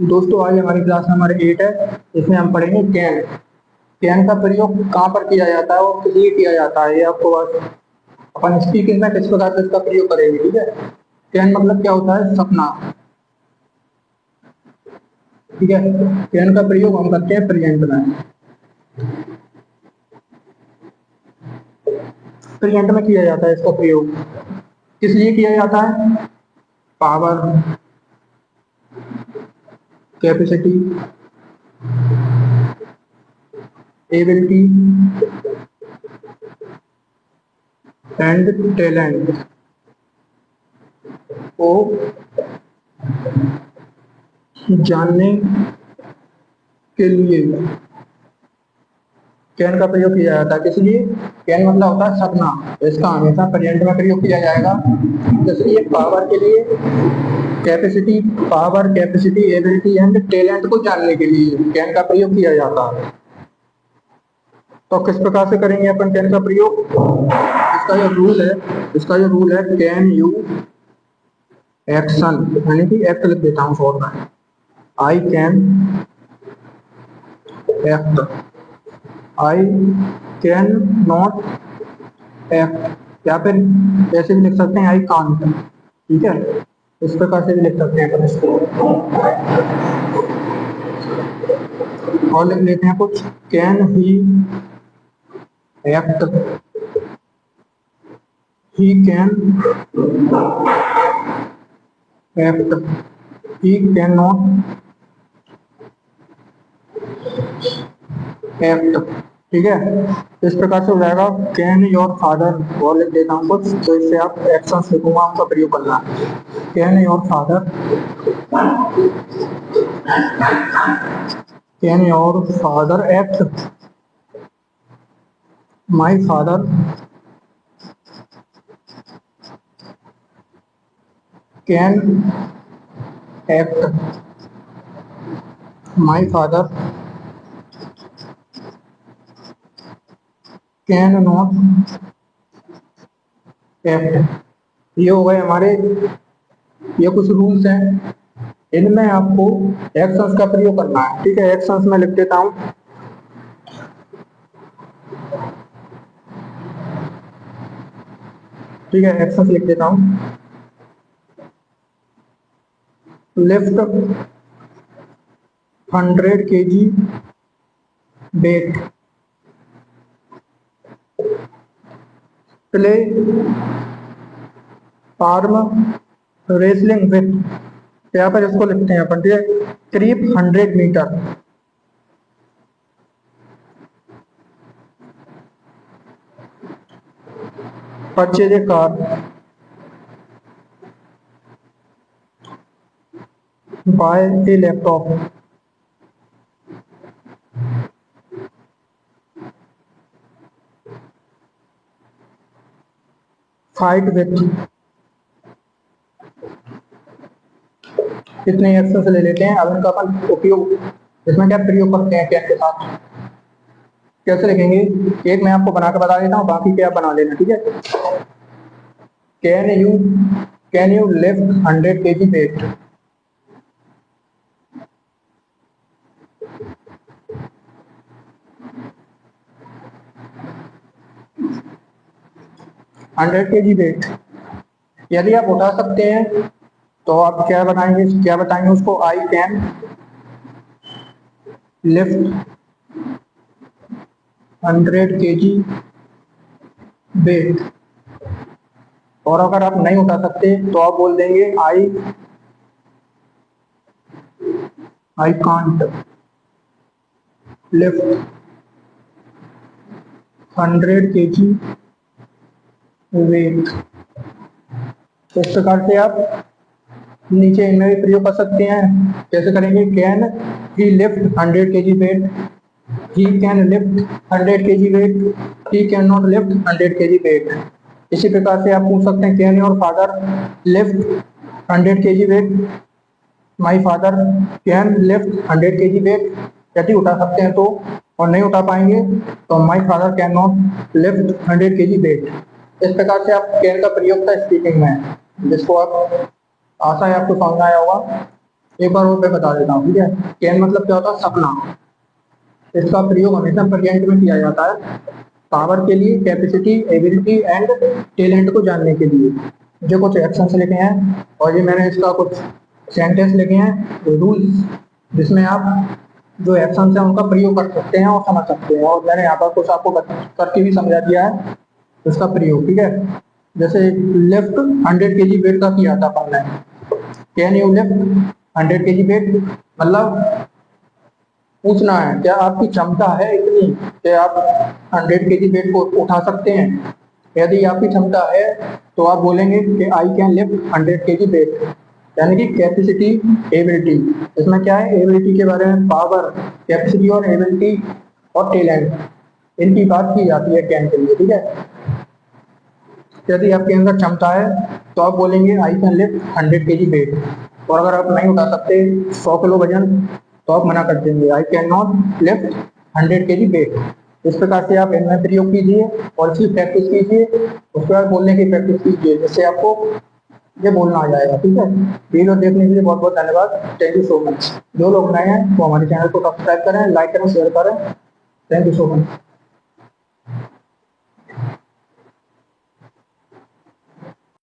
दोस्तों आज हमारी क्लास नंबर 8 है। इसमें हम पढ़ेंगे कैन। कैन का प्रयोग कहाँ पर किया जाता है और किस लिए किया जाता है, ये आपको बस अपन स्पीकिंग में किस प्रकार से इसका प्रयोग करेंगे। ठीक है। कैन मतलब क्या होता है? सपना। ठीक है। कैन का प्रयोग हम करते हैं प्रेजेंट में। प्रेजेंट में किया जाता है इसका प्रयोग। किस लिए किया जाता है? Power, capacity, ability and talent को जानने के लिए कैन का प्रयोग किया जाता है। किस लिए? कैन मतलब होता है सपना। इसका हमेशा प्रेजेंट में प्रयोग किया जाएगा। जैसे पावर के लिए, capacity, power, capacity, ability and talent को जानने के लिए कैन का प्रयोग किया जाता है। तो किस प्रकार से करेंगे अपन कैन का प्रयोग? इसका जो रूल है कैन यू एक्शन, यानी कि एक्ट लिख देता हूँ शॉर्ट में। I can act, I can not act, या फिर ऐसे भी लिख सकते हैं आई कांट। ठीक है, इस प्रकार से भी लिख सकते हैं अपन इसको। और लिख लेते हैं कुछ, can he act, he can act, he cannot act। ठीक है, इस प्रकार से हो जाएगा कैन योर फादर। और लिख देता हूँ कुछ, तो इससे आप एक्शंस लिखूंगा, उनका प्रयोग करना। Can your father, can your father act, my father can act, my father can not act. ये हो गए हमारे, ये कुछ रूल्स हैं, इनमें आपको एक्शंस का प्रयोग करना है। ठीक है, एक्शंस में लिख देता हूं। ठीक है, एक्शंस लिख देता हूं। Lift 100 kg weight, play arm wrestling with, यहाँ पर इसको लिखते हैं अपन। ठीक है, करीब 100 metre, purchase a car, buy a laptop, fight with. इतने एक्शन से ले लेते हैं। अब इनका अपन उपयोग, इसमें क्या प्रयोग करते हैं कैन के साथ, कैसे लिखेंगे? एक मैं आपको बना के बता देता हूँ, बाकी क्या आप बना लेना। ठीक है, can you lift 100 kg weight, 100 kg weight। यदि आप उठा सकते हैं तो आप क्या बताएंगे उसको? आई कैन लिफ्ट 100 kg weight। और अगर आप नहीं उठा सकते तो आप बोल देंगे I can't lift 100 kg weight। इस प्रकार से आप नीचे इनमें भी प्रयोग कर सकते हैं। कैसे करेंगे? Can he lift 100 kg weight, he can lift 100 kg weight, he cannot lift 100 kg weight। इसी प्रकार से आप पूछ सकते हैं, can your father lift 100 kg weight, my father can lift 100 kg weight। यदि उठा सकते हैं तो, और नहीं उठा पाएंगे तो my father can not lift 100 kg weight। इस प्रकार से आप कैन का प्रयोग था स्पीकिंग में, जिसको आप आशा है आपको समझ आया होगा। एक बार और मैं बता देता हूँ, ठीक है। कैन मतलब क्या होता है, सपना। इसका प्रयोग हमेशा प्रेजेंट में किया जाता है पावर के लिए, कैपेसिटी, एबिलिटी एंड टैलेंट को जानने के लिए। जो कुछ एक्शंस लिखे हैं और ये मैंने इसका कुछ सेंटेंस लिखे हैं, रूल्स, जिसमें आप जो एक्शंस हैं उनका प्रयोग कर सकते हैं और समझ सकते हैं। और मैंने यहाँ पर कुछ आपको करके भी समझा दिया है इसका प्रयोग, ठीक है। जैसे लिफ्ट 100 केजी वेट का किया था अपन ने। Can you lift 100 KG weight, मतलब पूछना है क्या आपकी क्षमता है इतनी कि आप 100 केजी वेट को उठा सकते हैं। यदि आपकी क्षमता है तो आप बोलेंगे कि I can lift 100 KG weight, यानी कि कैपेसिटी, एबिलिटी। इसमें क्या है, एबिलिटी के बारे में, पावर, कैपेसिटी और एबिलिटी और टैलेंट, इनकी बात की जाती है कैन के लिए, ठीक है। यदि आपके अंदर क्षमता है तो आप बोलेंगे I can lift 100 KG weight, और अगर आप नहीं उठा सकते 100 किलो वजन तो आप मना कर देंगे, I can not lift 100 KG weight. इस प्रकार से आप इनमें प्रयोग कीजिए और इसकी प्रैक्टिस कीजिए, उसके बाद बोलने की प्रैक्टिस कीजिए, जिससे आपको ये बोलना आ जाएगा, ठीक है। वीडियो देखने के लिए बहुत बहुत धन्यवाद। Thank you so much. जो लोग नए हैं वो हमारे चैनल को सब्सक्राइब करें, लाइक करें, शेयर करें। Thank you so much.